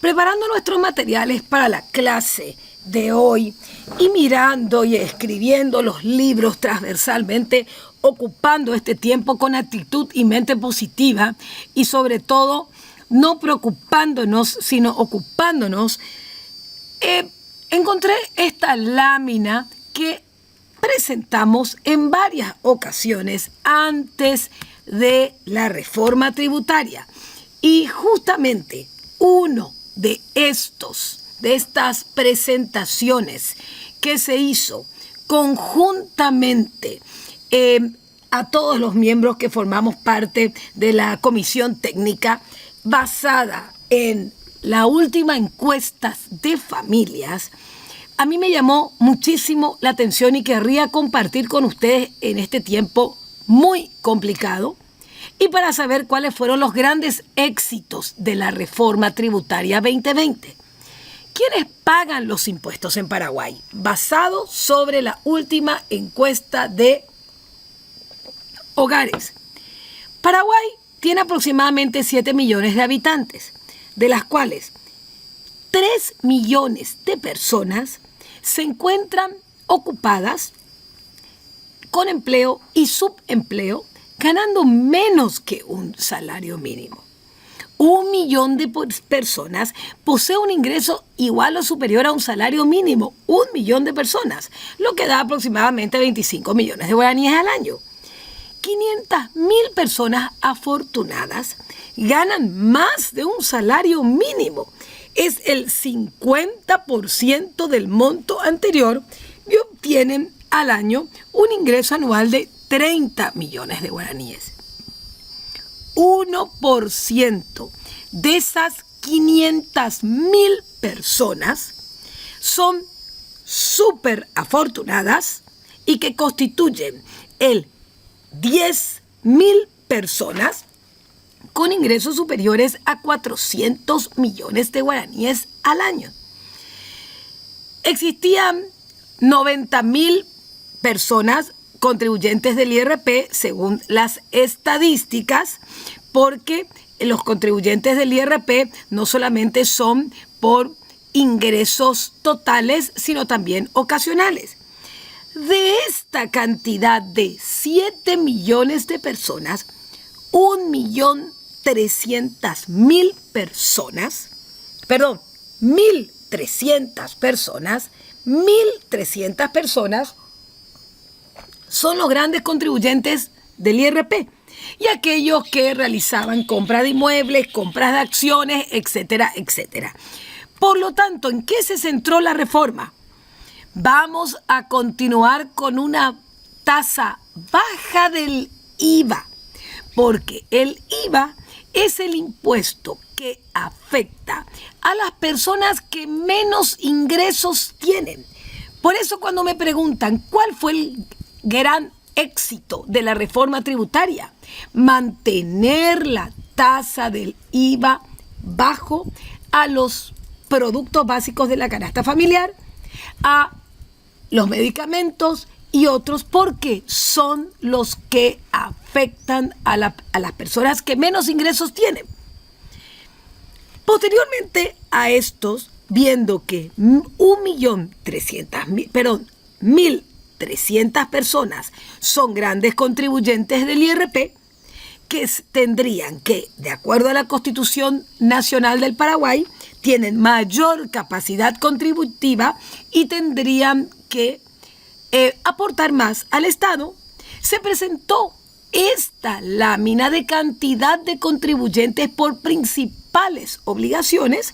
preparando nuestros materiales para la clase de hoy y mirando y escribiendo los libros transversalmente, ocupando este tiempo con actitud y mente positiva y sobre todo no preocupándonos, sino ocupándonos, encontré esta lámina que presentamos en varias ocasiones antes de la reforma tributaria. Y justamente uno de estas presentaciones que se hizo conjuntamente a todos los miembros que formamos parte de la comisión técnica basada en la última encuesta de familias, a mí me llamó muchísimo la atención y querría compartir con ustedes en este tiempo muy complicado y para saber cuáles fueron los grandes éxitos de la reforma tributaria 2020. ¿Quiénes pagan los impuestos en Paraguay? Basado sobre la última encuesta de hogares. Paraguay tiene aproximadamente 7 millones de habitantes, de las cuales 3 millones de personas se encuentran ocupadas con empleo y subempleo, ganando menos que un salario mínimo. 1 millón de personas posee un ingreso igual o superior a un salario mínimo. 1 millón de personas, lo que da aproximadamente 25 millones de guaraníes al año. 500.000 personas afortunadas ganan más de un salario mínimo. Es el 50% del monto anterior y obtienen al año un ingreso anual de 30 millones de guaraníes. 1% de esas 500.000 personas son súper afortunadas y que constituyen el 10.000 personas con ingresos superiores a 400 millones de guaraníes al año. Existían 90.000 personas contribuyentes del IRP según las estadísticas, porque los contribuyentes del IRP no solamente son por ingresos totales, sino también ocasionales. De esta cantidad de 7 millones de personas, 1.300.000 personas, 1.300 personas son los grandes contribuyentes del IRP y aquellos que realizaban compra de inmuebles, compras de acciones, etcétera, etcétera. Por lo tanto, ¿en qué se centró la reforma? Vamos a continuar con una tasa baja del IVA, porque el IVA es el impuesto que afecta a las personas que menos ingresos tienen. Por eso cuando me preguntan cuál fue el gran éxito de la reforma tributaria, mantener la tasa del IVA bajo a los productos básicos de la canasta familiar, a los medicamentos y otros, porque son los que afectan a las personas que menos ingresos tienen. Posteriormente a estos, viendo que 1.300.000 personas son grandes contribuyentes del IRP, que tendrían que, de acuerdo a la Constitución Nacional del Paraguay, tienen mayor capacidad contributiva y tendrían que aportar más al Estado, se presentó esta lámina de cantidad de contribuyentes por principales obligaciones,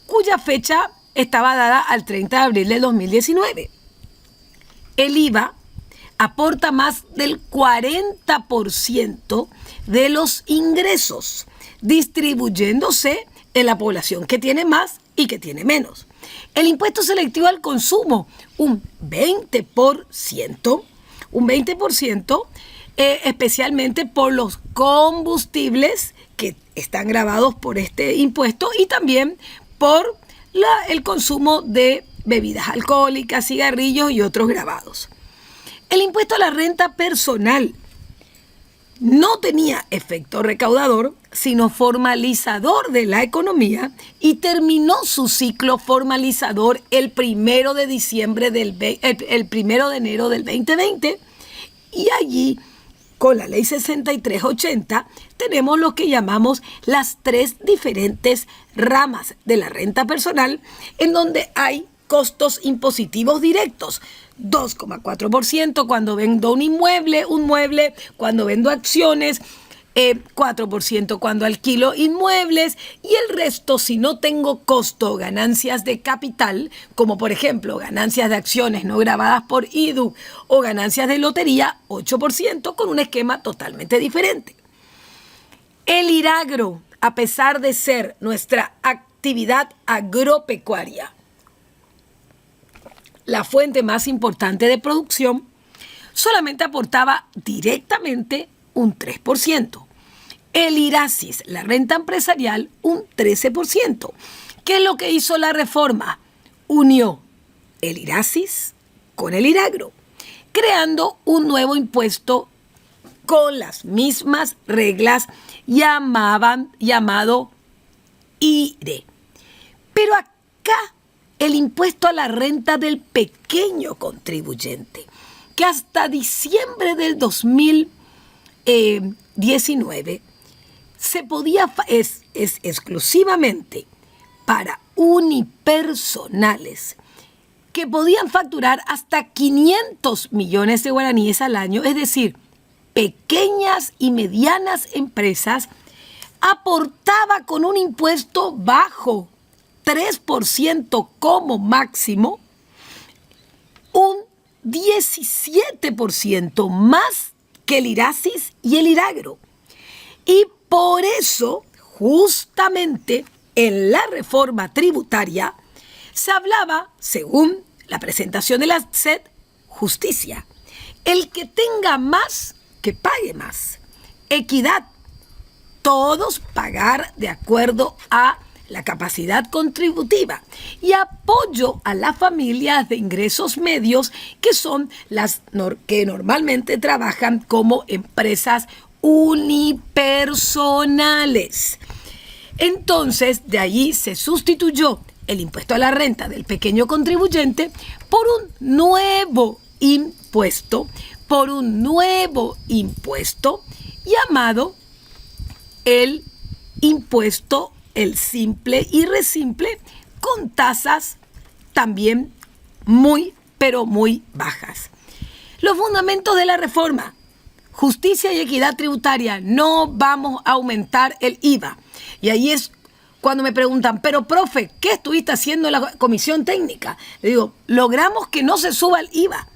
cuya fecha estaba dada al 30 de abril de 2019. El IVA aporta más del 40% de los ingresos, distribuyéndose en la población que tiene más y que tiene menos. El impuesto selectivo al consumo, un 20%, especialmente por los combustibles que están gravados por este impuesto y también por el consumo de bebidas alcohólicas, cigarrillos y otros gravados. El impuesto a la renta personal no tenía efecto recaudador, sino formalizador de la economía, y terminó su ciclo formalizador el 1 de enero del 2020, y allí, con la ley 6380, tenemos lo que llamamos las 3 diferentes ramas de la renta personal, en donde hay costos impositivos directos: 2,4% cuando vendo un mueble, cuando vendo acciones, 4% cuando alquilo inmuebles, y el resto, si no tengo costo, ganancias de capital, como por ejemplo ganancias de acciones no grabadas por IDU o ganancias de lotería, 8%, con un esquema totalmente diferente. El IRAGRO, a pesar de ser nuestra actividad agropecuaria, la fuente más importante de producción, solamente aportaba directamente un 3%. El IRASIS, la renta empresarial, un 13%. ¿Qué es lo que hizo la reforma? Unió el IRASIS con el IRAGRO, creando un nuevo impuesto con las mismas reglas, llamado IRE. Pero acá el impuesto a la renta del pequeño contribuyente, que hasta diciembre del 2019 es exclusivamente para unipersonales que podían facturar hasta 500 millones de guaraníes al año, es decir, pequeñas y medianas empresas, aportaba con un impuesto bajo, 3% como máximo, un 17% más que el IRASIS y el IRAGRO. Y por eso, justamente en la reforma tributaria, se hablaba, según la presentación de la SED, justicia. El que tenga más, que pague más. Equidad. Todos pagar de acuerdo a la capacidad contributiva, y apoyo a las familias de ingresos medios, que son las que normalmente trabajan como empresas unipersonales. Entonces, de allí se sustituyó el impuesto a la renta del pequeño contribuyente por un nuevo impuesto, llamado el impuesto el simple y resimple, con tasas también muy, pero muy bajas. Los fundamentos de la reforma: justicia y equidad tributaria. No vamos a aumentar el IVA. Y ahí es cuando me preguntan, pero profe, ¿qué estuviste haciendo en la comisión técnica? Le digo, logramos que no se suba el IVA.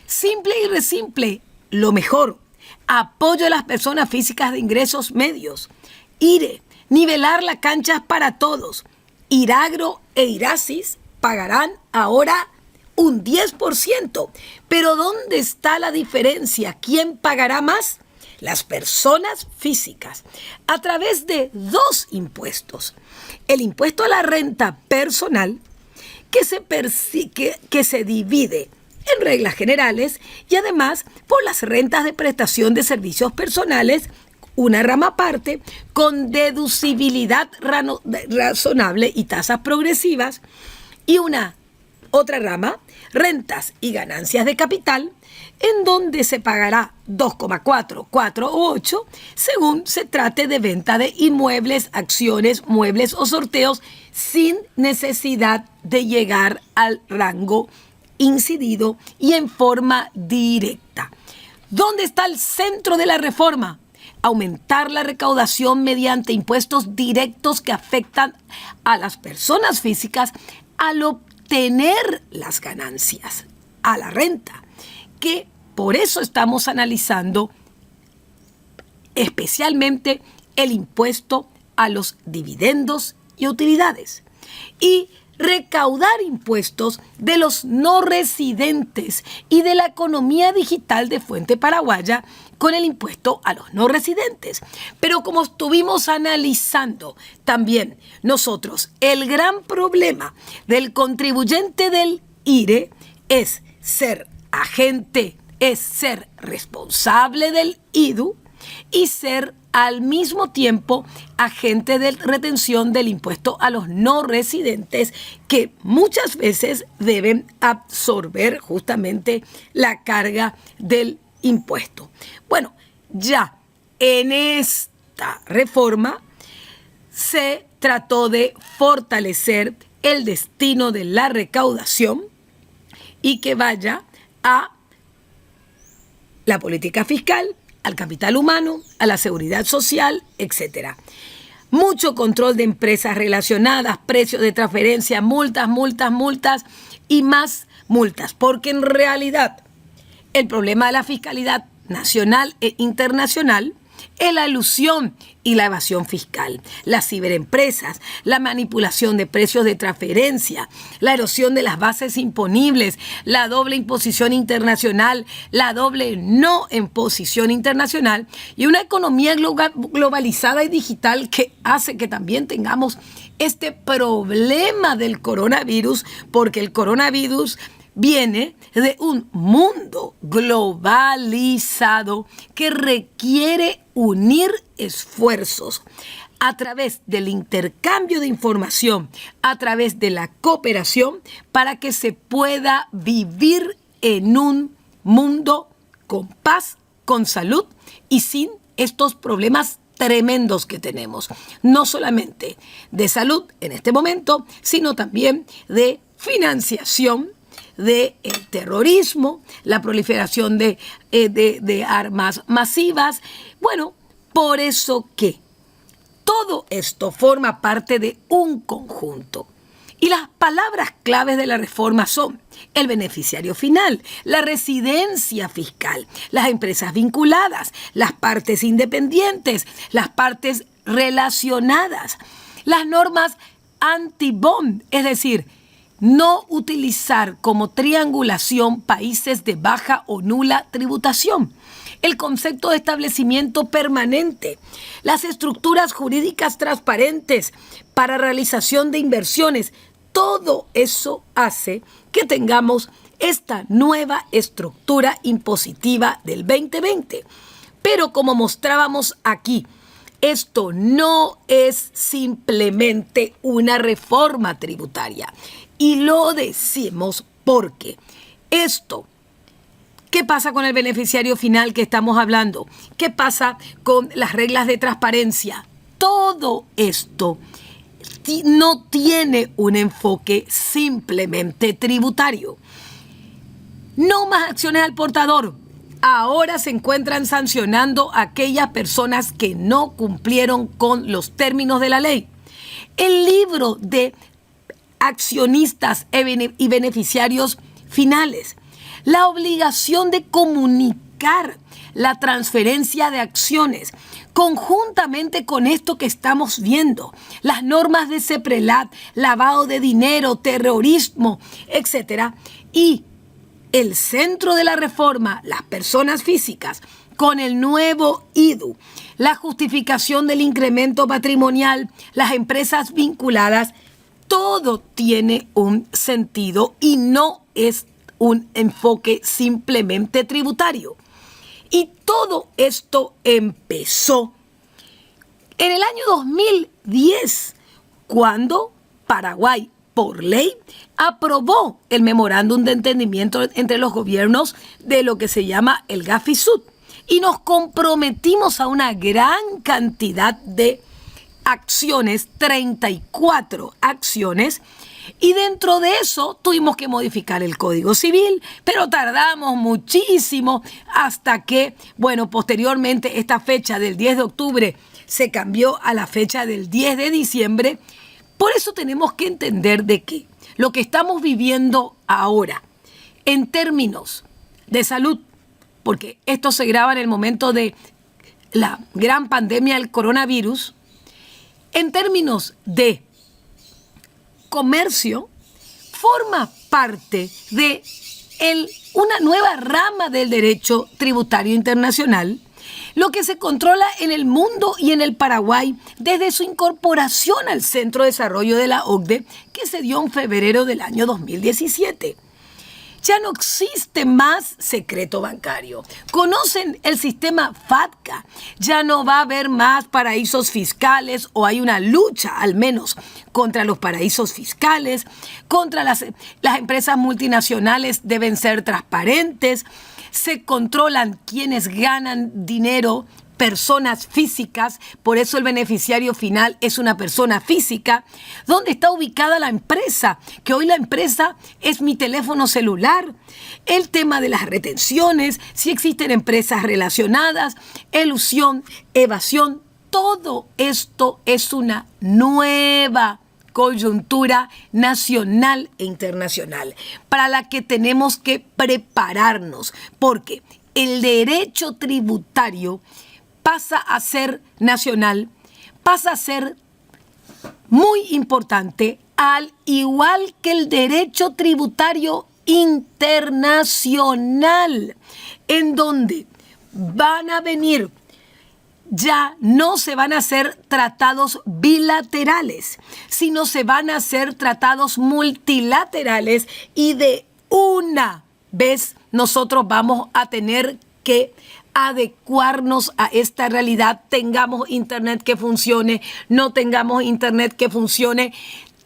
Simple y resimple, lo mejor. Apoyo a las personas físicas de ingresos medios. IRE. Nivelar las canchas para todos. IRAGRO e IRASIS pagarán ahora un 10%. Pero ¿dónde está la diferencia? ¿Quién pagará más? Las personas físicas, a través de 2 impuestos. El impuesto a la renta personal, que se divide en reglas generales, y además por las rentas de prestación de servicios personales, una rama aparte, con deducibilidad razonable y tasas progresivas, y una otra rama, rentas y ganancias de capital, en donde se pagará 2,4, 4 o 8, según se trate de venta de inmuebles, acciones, muebles o sorteos, sin necesidad de llegar al rango incidido y en forma directa. ¿Dónde está el centro de la reforma? Aumentar la recaudación mediante impuestos directos que afectan a las personas físicas al obtener las ganancias, a la renta, que por eso estamos analizando especialmente el impuesto a los dividendos y utilidades, y recaudar impuestos de los no residentes y de la economía digital de fuente paraguaya con el impuesto a los no residentes. Pero como estuvimos analizando también nosotros, el gran problema del contribuyente del IRE es ser agente, es ser responsable del IDU y ser al mismo tiempo agente de retención del impuesto a los no residentes que muchas veces deben absorber justamente la carga del impuesto. Bueno, ya en esta reforma se trató de fortalecer el destino de la recaudación y que vaya a la política fiscal, al capital humano, a la seguridad social, etc. Mucho control de empresas relacionadas, precios de transferencia, multas y más multas, porque en realidad el problema de la fiscalidad nacional e internacional es la elusión y la evasión fiscal, las ciberempresas, la manipulación de precios de transferencia, la erosión de las bases imponibles, la doble imposición internacional, la doble no imposición internacional y una economía globalizada y digital que hace que también tengamos este problema del coronavirus, porque el coronavirus viene de un mundo globalizado que requiere unir esfuerzos a través del intercambio de información, a través de la cooperación, para que se pueda vivir en un mundo con paz, con salud y sin estos problemas tremendos que tenemos. No solamente de salud en este momento, sino también de financiación, del terrorismo, la proliferación de armas masivas. Bueno, por eso que todo esto forma parte de un conjunto. Y las palabras claves de la reforma son el beneficiario final, la residencia fiscal, las empresas vinculadas, las partes independientes, las partes relacionadas, las normas anti-bond, es decir, no utilizar como triangulación países de baja o nula tributación, el concepto de establecimiento permanente, las estructuras jurídicas transparentes para realización de inversiones. Todo eso hace que tengamos esta nueva estructura impositiva del 2020. Pero como mostrábamos aquí, esto no es simplemente una reforma tributaria. Y lo decimos porque esto, ¿qué pasa con el beneficiario final que estamos hablando? ¿Qué pasa con las reglas de transparencia? Todo esto no tiene un enfoque simplemente tributario. No más acciones al portador. Ahora se encuentran sancionando a aquellas personas que no cumplieron con los términos de la ley. El libro de accionistas y beneficiarios finales, la obligación de comunicar la transferencia de acciones conjuntamente con esto que estamos viendo, las normas de CEPRELAT, lavado de dinero, terrorismo, etc. Y el centro de la reforma, las personas físicas, con el nuevo IDU, la justificación del incremento patrimonial, las empresas vinculadas. Todo tiene un sentido y no es un enfoque simplemente tributario. Y todo esto empezó en el año 2010, cuando Paraguay, por ley, aprobó el memorándum de entendimiento entre los gobiernos de lo que se llama el GAFI-SUD. Y nos comprometimos a una gran cantidad de acciones, 34 acciones, y dentro de eso tuvimos que modificar el Código Civil, pero tardamos muchísimo hasta que, bueno, posteriormente esta fecha del 10 de octubre se cambió a la fecha del 10 de diciembre. Por eso tenemos que entender de que lo que estamos viviendo ahora, en términos de salud, porque esto se graba en el momento de la gran pandemia del coronavirus, en términos de comercio, forma parte de una nueva rama del derecho tributario internacional, lo que se controla en el mundo y en el Paraguay desde su incorporación al Centro de Desarrollo de la OCDE, que se dio en febrero del año 2017. Ya no existe más secreto bancario. ¿Conocen el sistema FATCA? Ya no va a haber más paraísos fiscales, o hay una lucha al menos contra los paraísos fiscales, contra las empresas multinacionales deben ser transparentes, se controlan quienes ganan dinero, personas físicas, por eso el beneficiario final es una persona física. ¿Dónde está ubicada la empresa? Que hoy la empresa es mi teléfono celular. El tema de las retenciones, si existen empresas relacionadas, elusión, evasión, todo esto es una nueva coyuntura nacional e internacional para la que tenemos que prepararnos, porque el derecho tributario pasa a ser nacional, pasa a ser muy importante, al igual que el derecho tributario internacional, en donde van a venir, ya no se van a hacer tratados bilaterales, sino se van a hacer tratados multilaterales, y de una vez nosotros vamos a tener que adecuarnos a esta realidad, tengamos internet que funcione, no tengamos internet que funcione,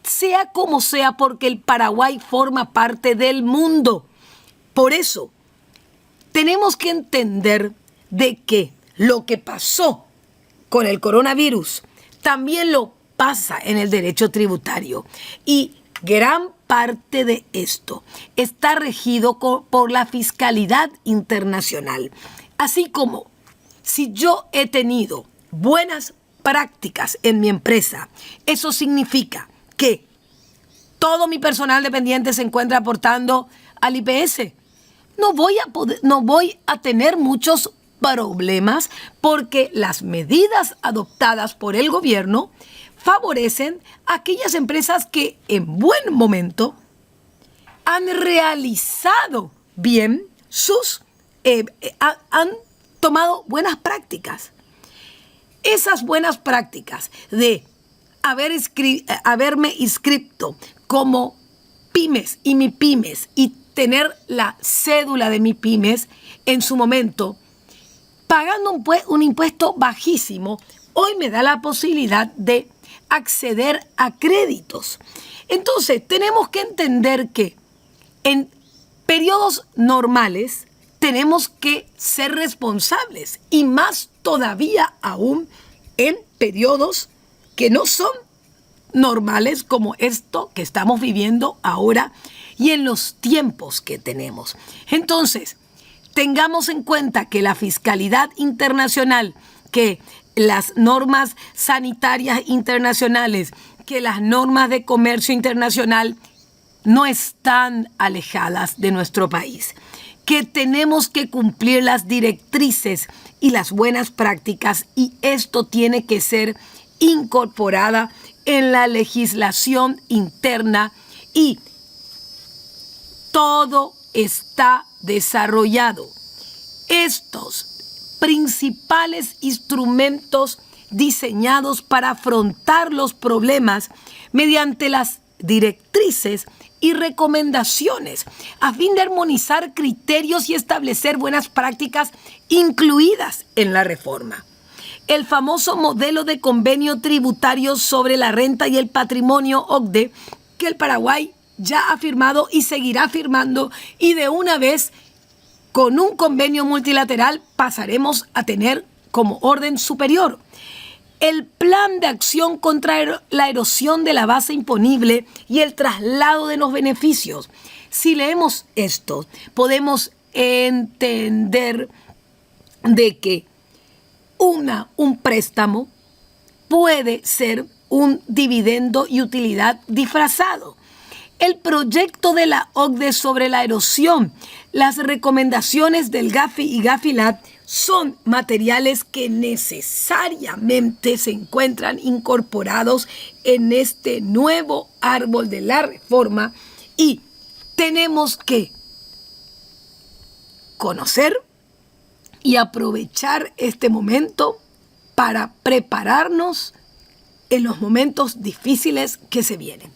sea como sea, porque el Paraguay forma parte del mundo. Por eso, tenemos que entender de que lo que pasó con el coronavirus también lo pasa en el derecho tributario, y gran parte de esto está regido por la fiscalidad internacional. Así como si yo he tenido buenas prácticas en mi empresa, eso significa que todo mi personal dependiente se encuentra aportando al IPS. No voy a tener muchos problemas, porque las medidas adoptadas por el gobierno favorecen a aquellas empresas que en buen momento han realizado bien han tomado buenas prácticas. Esas buenas prácticas de haberme inscrito como pymes y MIPYMES y tener la cédula de MIPYMES en su momento, pagando un impuesto bajísimo, hoy me da la posibilidad de acceder a créditos. Entonces, tenemos que entender que en periodos normales tenemos que ser responsables, y más todavía aún en periodos que no son normales, como esto que estamos viviendo ahora y en los tiempos que tenemos. Entonces, tengamos en cuenta que la fiscalidad internacional, que las normas sanitarias internacionales, que las normas de comercio internacional no están alejadas de nuestro país, que tenemos que cumplir las directrices y las buenas prácticas, y esto tiene que ser incorporada en la legislación interna, y todo está desarrollado. Estos principales instrumentos diseñados para afrontar los problemas mediante las directrices y recomendaciones, a fin de armonizar criterios y establecer buenas prácticas incluidas en la reforma. El famoso modelo de convenio tributario sobre la renta y el patrimonio OCDE, que el Paraguay ya ha firmado y seguirá firmando, y de una vez con un convenio multilateral pasaremos a tener como orden superior. El plan de acción contra la erosión de la base imponible y el traslado de los beneficios. Si leemos esto, podemos entender de que un préstamo puede ser un dividendo y utilidad disfrazado. El proyecto de la OCDE sobre la erosión, las recomendaciones del GAFI y GAFILAT son materiales que necesariamente se encuentran incorporados en este nuevo árbol de la reforma, y tenemos que conocer y aprovechar este momento para prepararnos en los momentos difíciles que se vienen.